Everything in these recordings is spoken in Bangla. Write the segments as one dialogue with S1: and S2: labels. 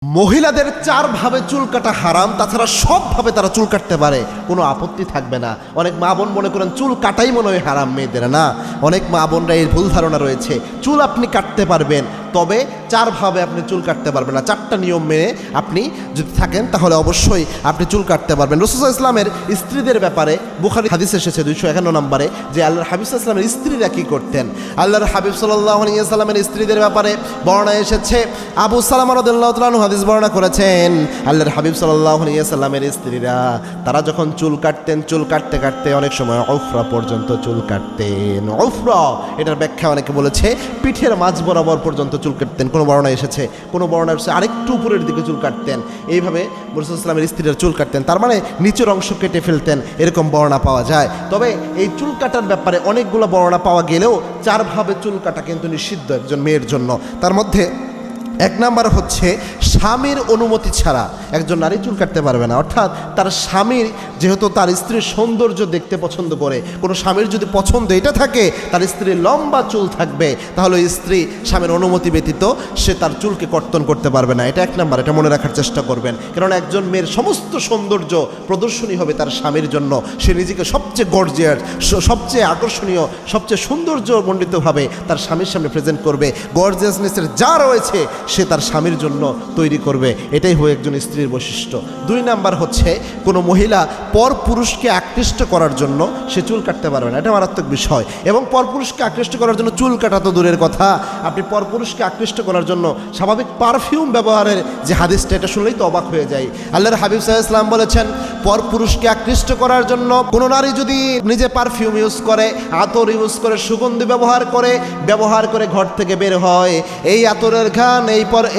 S1: মহিলাদের চারভাবে চুল কাটা হারাম, তাছাড়া সবভাবে তারা চুল কাটতে পারে, কোনো আপত্তি থাকবে না। অনেক মা বোন মনে করেন চুল কাটাই মনে হয় হারাম মেয়েদের, না, অনেক মা বোনরা এই ভুল ধারণা রয়েছে। চুল আপনি কাটতে পারবেন, তবে চারভাবে আপনি চুল কাটতে পারবেন না। চারটা নিয়ম মেনে আপনি যদি থাকেন তাহলে অবশ্যই আপনি চুল কাটতে পারবেন। রাসূল সাল্লাল্লাহু আলাইহি ওয়াসাল্লামের স্ত্রীদের ব্যাপারে বুখারী হাদিস এসেছে 251 নম্বরে, যে আল্লাহর হাবিব সাল্লাল্লাহু আলাইহি ওয়াসাল্লামের স্ত্রীরা কী করতেন। আল্লাহর হাবিব সাল্লাল্লাহু আলাইহি ওয়াসাল্লামের স্ত্রীদের ব্যাপারে বর্ণনা এসেছে, আবু সালামা রাদিয়াল্লাহু তাআলা আনহু হাদিস বর্ণনা করেছেন, আল্লাহর হাবিব সাল্লাল্লাহু আলাইহি ওয়াসাল্লামের স্ত্রীরা তারা যখন চুল কাটতেন, চুল কাটতে কাটতে অনেক সময় উফরা পর্যন্ত চুল কাটতেন। উফরা এটার ব্যাখ্যা অনেকে বলেছে পিঠের মাঝ বরাবর পর্যন্ত চুল কাটতেন, কোনো বর্ণনা এসেছে, কোনো বর্ণনা এসেছে আরেকটু উপরের দিকে চুল কাটতেন। এইভাবে রাসূল সাল্লাল্লাহু আলাইহি ওয়াসাল্লামের স্ত্রীরা চুল কাটতেন, তার মানে নিচের অংশ কেটে ফেলতেন, এরকম বর্ণনা পাওয়া যায়। তবে এই চুল কাটার ব্যাপারে অনেকগুলো বর্ণনা পাওয়া গেলেও চারভাবে চুল কাটা কিন্তু নিষিদ্ধ একজন মেয়ের জন্য। তার মধ্যে এক নাম্বার হচ্ছে স্বামীর অনুমতি ছাড়া একজন নারী চুল কাটতে পারবে না। অর্থাৎ তার স্বামীর, যেহেতু তার স্ত্রীর সৌন্দর্য দেখতে পছন্দ করে, কোনো স্বামীর যদি পছন্দ এটা থাকে তার স্ত্রীর লম্বা চুল থাকবে, তাহলে স্ত্রী স্বামীর অনুমতি ব্যতীত সে তার চুলকে কর্তন করতে পারবে না। এটা এক নাম্বার, এটা মনে রাখার চেষ্টা করবেন। কারণ একজন মেয়ের সমস্ত সৌন্দর্য প্রদর্শনী হবে তার স্বামীর জন্য। সে নিজেকে সবচেয়ে গর্জিয়াস, সবচেয়ে আকর্ষণীয়, সবচেয়ে সৌন্দর্যমণ্ডিতভাবে তার স্বামীর সামনে প্রেজেন্ট করবে। গর্জিয়াসনেসের যা রয়েছে সে তার স্বামীর জন্য তৈরি করবে। এটাই হয় একজন স্ত্রীর বৈশিষ্ট্য। দুই নাম্বার হচ্ছে কোনো মহিলা পর পুরুষকে আকৃষ্ট করার জন্য সে চুল কাটতে পারবে না, এটা মারাত্মক বিষয়। এবং পর পুরুষকে আকৃষ্ট করার জন্য চুল কাটা তো দূরের কথা, আপনি পর পুরুষকে আকৃষ্ট করার জন্য স্বাভাবিক পারফিউম ব্যবহারের যে হাদিসটা, এটা শুনলেই তো অবাক হয়ে যায়। আল্লাহর হাবিব সাল্লাল্লাহু আলাইহি ওয়াসাল্লাম বলেছেন, পর পুরুষকে আকৃষ্ট করার জন্য কোনো নারী যদি নিজে পারফিউম ইউজ করে, আতর ইউজ করে, সুগন্ধি ব্যবহার করে ঘর থেকে বের হয়, এই আতরের ঘ্রাণ,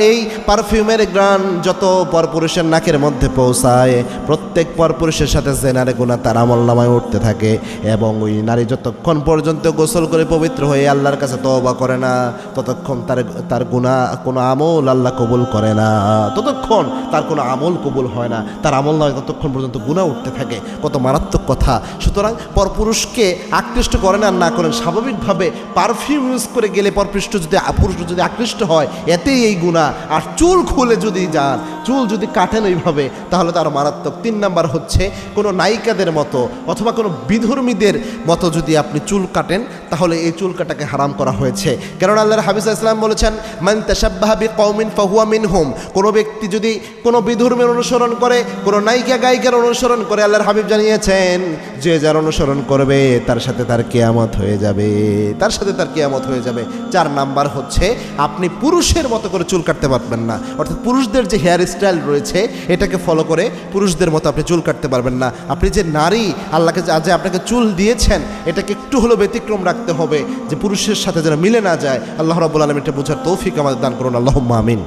S1: এই পারফিউমের ঘ্রাণ যত পরপুরুষের নাকের মধ্যে পৌঁছায়, প্রত্যেক পরপুরুষের সাথে জেনার গুনাহ তার আমলনামায় উঠতে থাকে। এবং ওই নারী যতক্ষণ পর্যন্ত গোসল করে পবিত্র হয়ে আল্লাহর কাছে তওবা করে না, ততক্ষণ তার গুনাহ কোনো আমল আল্লাহ কবুল করে না, ততক্ষণ তার কোনো আমল কবুল হয় না, তার আমল নয়, ততক্ষণ পর্যন্ত গুনাহ উঠতে থাকে। কত মারাত্মক কথা। সুতরাং পরপুরুষকে আকৃষ্ট করেন আর না করেন, স্বাভাবিকভাবে পারফিউম ইউজ করে গেলে পুরুষ যদি আকৃষ্ট হয়, এতেই এই গুনাহ। আর চুল খুলে যদি যান, চুল যদি কাটেন ওইভাবে, তাহলে তার মারাত্মক। তিন নাম্বার হচ্ছে কোনো নায়িকাদের মতো অথবা কোনো বিধর্মীদের মতো যদি আপনি চুল কাটেন, তাহলে এই চুল কাটাকে হারাম করা হয়েছে। কারণ আল্লাহর হাবিব সাল্লাল্লাহু আলাইহি ওয়াসাল্লাম বলেছেন, মান তাশাব্বাহা বিকওমিন ফাহুয়া মিনহুম। কোনো ব্যক্তি যদি কোনো বিধর্মের অনুসরণ করে, কোনো নায়িকা গায়িকার অনুসরণ করে, আল্লাহর হাবিব জানিয়েছেন যে যার অনুসরণ করবে তার সাথে তার কিয়ামত হয়ে যাবে, তার সাথে তার কিয়ামত হয়ে যাবে। চার নাম্বার হচ্ছে আপনি পুরুষের মতো করে চুল কাটতে পারবেন না, অর্থাৎ পুরুষদের যে হেয়ার স্টাইল রয়েছে এটাকে ফলো করে পুরুষদের মতো আপনি চুল কাটতে পারবেন না। আপনি যে নারী, আল্লাহকে যে আপনাকে চুল দিয়েছেন, এটাকে একটু হলেও ব্যতিক্রম রাখতে হবে, যে পুরুষের সাথে যেন মিলে না যায়। আল্লাহ রাব্বুল আলামিন এটা বোঝার তৌফিক আমাদের দান করুন, আল্লাহুম্মা আমিন।